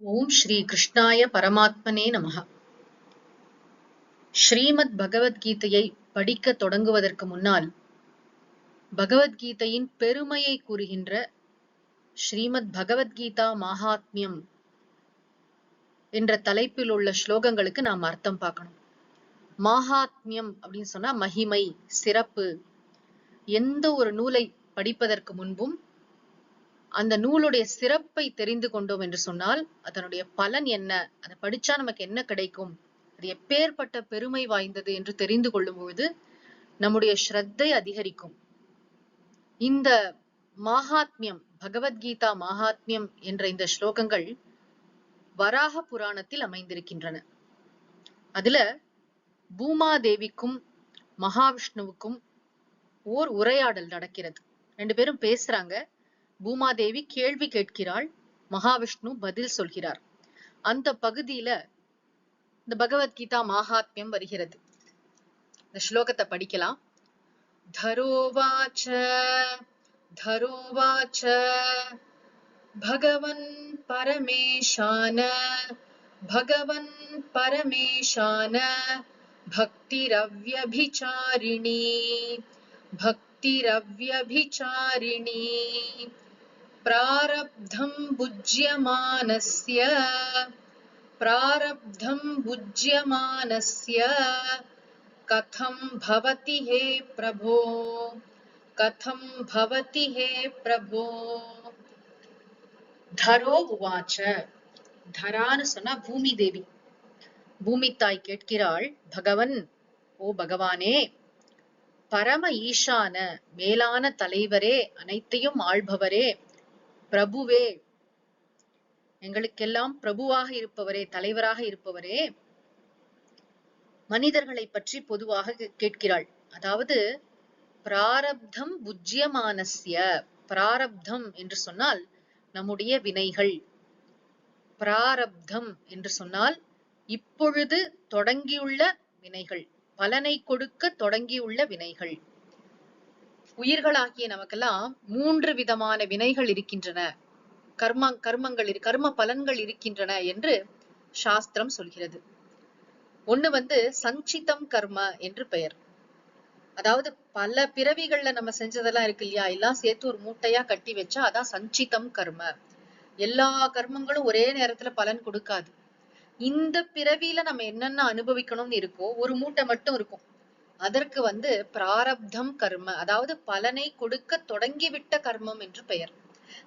ஓம் ஸ்ரீ கிருஷ்ணாய பரமாத்மனே நமஹ. ஸ்ரீமத் பகவத்கீதையை படிக்க தொடங்குவதற்கு முன்னால் பகவத்கீதையின் பெருமையை கூறுகின்ற ஸ்ரீமத் பகவத்கீதா மகாத்மியம் என்ற தலைப்பில் உள்ள ஸ்லோகங்களுக்கு நாம் அர்த்தம் பார்க்கணும். மகாத்மியம் அப்படின்னு சொன்னா மகிமை, சிறப்பு. எந்த ஒரு நூலை படிப்பதற்கு முன்பும் அந்த நூலுடைய சிறப்பை தெரிந்து கொண்டோம் என்று சொன்னால் அதனுடைய பலன் என்ன, அதை படிச்சா நமக்கு என்ன கிடைக்கும், அது எப்பேற்பட்ட பெருமை வாய்ந்தது என்று தெரிந்து கொள்ளும் பொழுது நம்முடைய ஸ்ரத்தை அதிகரிக்கும். இந்த மகாத்மியம், பகவத்கீதா மகாத்மியம் என்ற இந்த ஸ்லோகங்கள் வராக புராணத்தில் அமைந்திருக்கின்றன. அதுல பூமாதேவிக்கும் மகாவிஷ்ணுவுக்கும் ஓர் உரையாடல் நடக்கிறது. ரெண்டு பேரும் பேசுறாங்க. பூமாதேவி கேள்வி கேட்கிறாள், மகாவிஷ்ணு பதில் சொல்கிறார். அந்த பகுதியில இந்த பகவத்கீதா மகாத்மியம் வருகிறது. இந்த ஸ்லோகத்தை படிக்கலாம். தரோவாச்ச தரோவாச்ச பகவன் பரமேஷான பகவன் பரமேஷான பக்திரவ்யபிசாரிணி பக்திரவ்யபிசாரிணி பிராரப்தம் புஜ்யமானஸ்ய பிராரப்தம் புஜ்யமானஸ்ய கதம் பவதி ஹே பிரபோ கதம் பவதி ஹே பிரபோ. தரோ உவாச்ச. தரான்னு சொன்னா பூமி தேவி. பூமி தாய் கேட்கிறாள், பகவன், ஓ பகவானே, பரம ஈசான மேலான தலைவரே, அனைத்தையும் ஆள்பவரே, பிரபுவே, எங்களுக்கெல்லாம் பிரபுவாக இருப்பவரே, தலைவராக இருப்பவரே, மனிதர்களை பற்றி பொதுவாக கேட்கிறாள். அதாவது பிராரப்தம் புஜ்யமானஸ்ய, பிராரப்தம் என்று சொன்னால் நம்முடைய வினைகள், பிராரப்தம் என்று சொன்னால் இப்பொழுது தொடங்கியுள்ள வினைகள், பலனை கொடுக்க தொடங்கியுள்ள வினைகள். உயிர்களாகிய நமக்கெல்லாம் 3 விதமான வினைகள் இருக்கின்றன, கர்ம பலன்கள் இருக்கின்றன என்று சாஸ்திரம் சொல்கிறது. ஒண்ணு சஞ்சிதம் கர்ம என்று பெயர். அதாவது பல பிறவிகள்ல நம்ம செஞ்சதெல்லாம் இருக்கு இல்லையா, எல்லாம் சேர்த்து ஒரு மூட்டையா கட்டி வச்சா அதான் சஞ்சிதம் கர்ம. எல்லா கர்மங்களும் ஒரே நேரத்துல பலன் கொடுக்காது. இந்த பிறவியில நம்ம என்னென்ன அனுபவிக்கணும்னு இருக்கோ ஒரு மூட்டை மட்டும் இருக்கும். அதற்கு பிராரப்தம் கர்ம, அதாவது பலனை கொடுக்க தொடங்கிவிட்ட கர்மம் என்று பெயர்.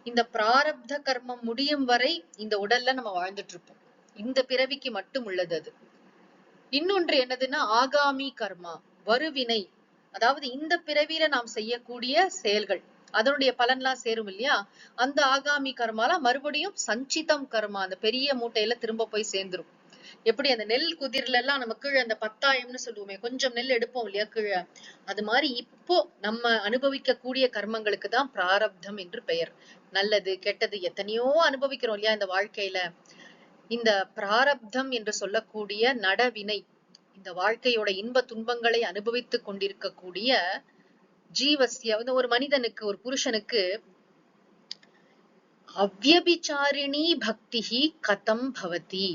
இந்த பிராரப்த கர்மம் முடியும் வரை இந்த உடல்ல நம்ம வாழ்ந்துட்டு இருப்போம். இந்த பிறவிக்கு மட்டும் உள்ளது அது. இன்னொன்று என்னதுன்னா ஆகாமி கர்மா, வருவினை. அதாவது இந்த பிறவியில நாம் செய்யக்கூடிய செயல்கள், அதனுடைய பலன்லாம் சேரும் இல்லையா, அந்த ஆகாமி கர்மாலாம் மறுபடியும் சஞ்சிதம் கர்மா, அந்த பெரிய மூட்டையில திரும்ப போய் சேர்ந்துரும். எப்படி அந்த நெல் குதிர்ல எல்லாம் நம்ம கீழே அந்த பத்தாயம்னு சொல்லுவோமே, கொஞ்சம் நெல் எடுப்போம் இல்லையா கீழே, அது மாதிரி இப்போ நம்ம அனுபவிக்க கூடிய கர்மங்களுக்கு தான் பிராரப்தம் என்று பெயர். நல்லது கெட்டது எத்தனையோ அனுபவிக்கிறோம் இல்லையா இந்த வாழ்க்கையில. இந்த பிராரப்தம் என்று சொல்லக்கூடிய நடவினை, இந்த வாழ்க்கையோட இன்ப துன்பங்களை அனுபவித்துக் கொண்டிருக்கக்கூடிய ஜீவஸ்ய, ஒரு மனிதனுக்கு, ஒரு புருஷனுக்கு அவ்யபிசாரிணி பக்திஹி கதம் பவதி.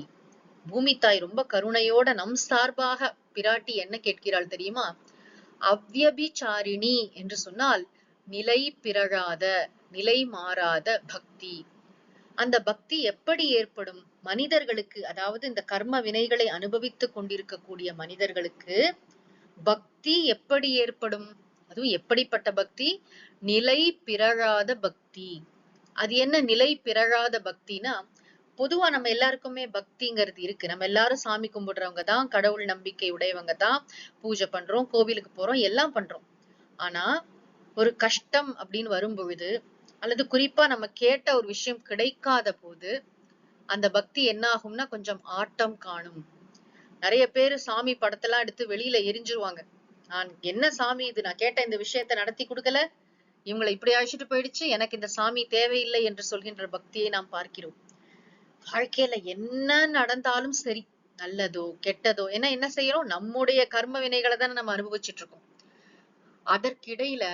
பூமி தாய் ரொம்ப கருணையோட நம் சார்பாக பிராட்டி என்ன கேட்கிறாள் தெரியுமா? அவ்யபிசாரிணி என்று சொன்னால் நிலை பிறழாத, நிலை மாறாத பக்தி. அந்த பக்தி எப்படி ஏற்படும்? மனிதர்களுக்கு, அதாவது இந்த கர்ம வினைகளை அனுபவித்துக் கொண்டிருக்கக்கூடிய மனிதர்களுக்கு பக்தி எப்படி ஏற்படும்? அதுவும் எப்படிப்பட்ட பக்தி? நிலை பிறழாத பக்தி. அது என்ன நிலை பிறழாத பக்தினா, பொதுவா நம்ம எல்லாருக்குமே பக்திங்கிறது இருக்கு. நம்ம எல்லாரும் சாமி கும்பிடுறவங்க தான், கடவுள் நம்பிக்கை உடையவங்க தான், பூஜை பண்றோம், கோவிலுக்கு போறோம், எல்லாம் பண்றோம். ஆனா ஒரு கஷ்டம் அப்படின்னு வரும் பொழுது, அல்லது குறிப்பா நம்ம கேட்ட ஒரு விஷயம் கிடைக்காத போது அந்த பக்தி என்ன ஆகும்னா கொஞ்சம் ஆட்டம் காணும். நிறைய பேரு சாமி படத்தெல்லாம் எடுத்து வெளியில எரிஞ்சிருவாங்க. நான் என்ன சாமி இது, நான் கேட்ட இந்த விஷயத்த நடத்தி கொடுக்கல, இவங்களை இப்படி அழைச்சிட்டு போயிடுச்சு, எனக்கு இந்த சாமி தேவையில்லை என்று சொல்கின்ற பக்தியை நாம் பார்க்கிறோம். வாழ்க்கையில என்ன நடந்தாலும் சரி, நல்லதோ கெட்டதோ, என்ன செய்யறோம், நம்முடைய கர்ம வினைகளை தானே நம்ம அனுபவிச்சுட்டு இருக்கோம். அதற்கிடையில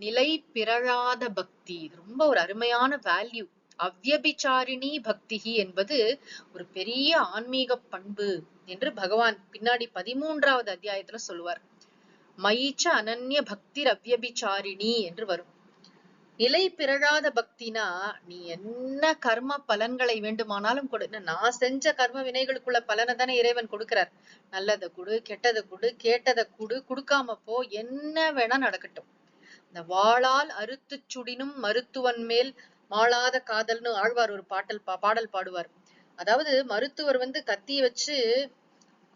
நிலை பிறழாத பக்தி, ரொம்ப ஒரு அருமையான வேல்யூ. அவ்யபிச்சாரிணி பக்திஹி என்பது ஒரு பெரிய ஆன்மீக பண்பு என்று பகவான் பின்னாடி 13வது அத்தியாயத்துல சொல்லுவார். மயிச்ச அனன்ய பக்தி அவ்யபிச்சாரிணி என்று வரும். நிலை பிறழாத பக்தினா நீ என்ன கர்ம பலன்களை வேண்டுமானாலும் கொடு. நான் செஞ்ச கர்ம வினைகளுக்குள்ள பலனை தானே இறைவன் கொடுக்கிறார். நல்லதை கொடு, கெட்டதை கொடு, கேட்டதை கொடு, கொடுக்காம போ, என்ன வேணா நடக்கட்டும். இந்த வாளால் அறுத்து சுடினும் மருத்துவன் மேல் மாளாத காதல்னு ஆழ்வார் ஒரு பாடல் பாடுவார். அதாவது மருத்துவர் கத்திய வச்சு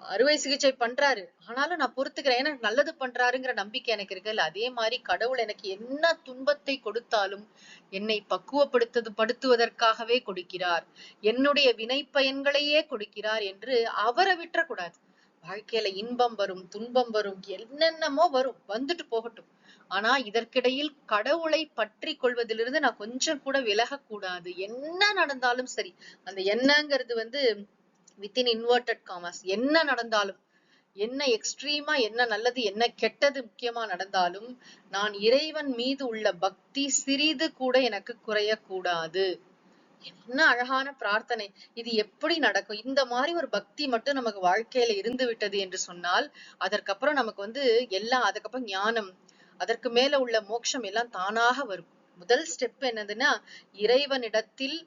அறுவை சிகிச்சை பண்றாரு, ஆனாலும் நான் பொறுத்துக்கிறேன், ஏன்னா நல்லது பண்றாருங்கிற நம்பிக்கை எனக்கு இருக்குல்ல. அதே மாதிரி கடவுள் எனக்கு என்ன துன்பத்தை கொடுத்தாலும் என்னை படுத்துவதற்காகவே கொடுக்கிறார், என்னுடைய வினை பயன்களையே கொடுக்கிறார் என்று அவரை விட்டுறக்கூடாது. வாழ்க்கையில இன்பம் வரும், துன்பம் வரும், என்னென்னமோ வரும், வந்துட்டு போகட்டும். ஆனா இதற்கிடையில் கடவுளை பற்றி கொள்வதிலிருந்து நான் கொஞ்சம் கூட விலகக்கூடாது. என்ன நடந்தாலும் சரி, அந்த என்னங்கிறது வித்தின் இன்வெர்டட் காமர்ஸ், என்ன நடந்தாலும், என்ன எக்ஸ்ட்ரீமா, என்ன நல்லது என்ன கெட்டது முக்கியமா நடந்தாலும் நான் இறைவன் மீது உள்ள பக்தி சிறிது கூட எனக்கு குறையக்கூடாது. என்ன அழகான பிரார்த்தனை! இது எப்படி நடக்கும்? இந்த மாதிரி ஒரு பக்தி மட்டும் நமக்கு வாழ்க்கையில இருந்து விட்டது என்று சொன்னால், அதற்கப்புறம் நமக்கு எல்லாம், அதுக்கப்புறம் ஞானம், அதற்கு மேல உள்ள மோட்சம் எல்லாம் தானாக வரும். முதல் ஸ்டெப் என்னதுன்னா, இறைவனிடத்தில்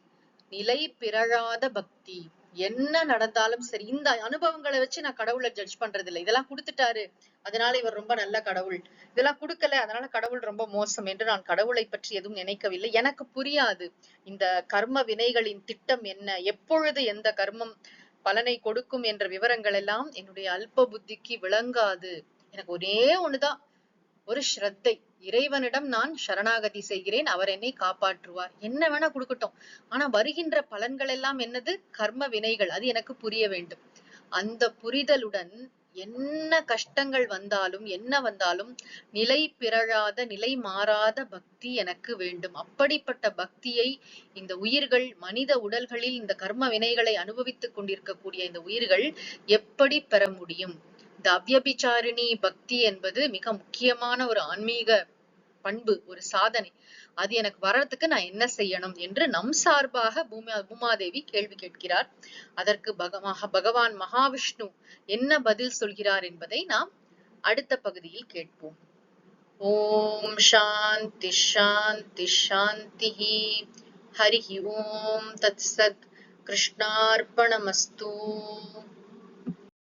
நிலை பிறழாத பக்தி. என்ன நடந்தாலும் சரி, இந்த அனுபவங்களை வச்சு நான் கடவுளை ஜட்ஜ் பண்றது இல்லை. இதெல்லாம் கொடுத்துட்டாரு, அதனால இவர் ரொம்ப நல்ல கடவுள், இதெல்லாம் கொடுக்கல அதனால கடவுள் ரொம்ப மோசம் என்று நான் கடவுளை பற்றி எதுவும் நினைக்கவில்லை. எனக்கு புரியாது இந்த கர்ம வினைகளின் திட்டம் என்ன, எப்பொழுது எந்த கர்மம் பலனை கொடுக்கும் என்ற விவரங்கள் எல்லாம் என்னுடைய அல்ப புத்திக்கு விளங்காது. எனக்கு ஒரே ஒண்ணுதான், ஒரு ஸ்ரத்தை. இறைவனிடம் நான் சரணாகதி செய்கிறேன், அவர் என்னை காப்பாற்றுவார், என்ன வேணா கொடுக்கட்டும். ஆனா வருகின்ற பலன்கள் எல்லாம் என்னது? கர்ம வினைகள். அது எனக்கு புரிய வேண்டும். அந்த புரிதலுடன் என்ன கஷ்டங்கள் வந்தாலும் என்ன வந்தாலும் நிலை பிறழாத, நிலை மாறாத பக்தி எனக்கு வேண்டும். அப்படிப்பட்ட பக்தியை இந்த உயிர்கள், மனித உடல்களில் இந்த கர்ம வினைகளை அனுபவித்துக் கொண்டிருக்கக்கூடிய இந்த உயிர்கள் எப்படி பெற முடியும்? இந்த அவ்யபிச்சாரிணி பக்தி என்பது மிக முக்கியமான ஒரு ஆன்மீக பண்பு, ஒரு சாதனை. அது எனக்கு வர்றதுக்கு நான் என்ன செய்யணும் என்று நம் சார்பாக பூமாதேவி கேள்வி கேட்கிறார். அதற்கு பகவான் மகாவிஷ்ணு என்ன பதில் சொல்கிறார் என்பதை நாம் அடுத்த பகுதியில் கேட்போம். ஓம் சாந்தி சாந்தி சாந்தி. ஹரி ஓம் தத் சத். கிருஷ்ணார்ப்பணமஸ்து.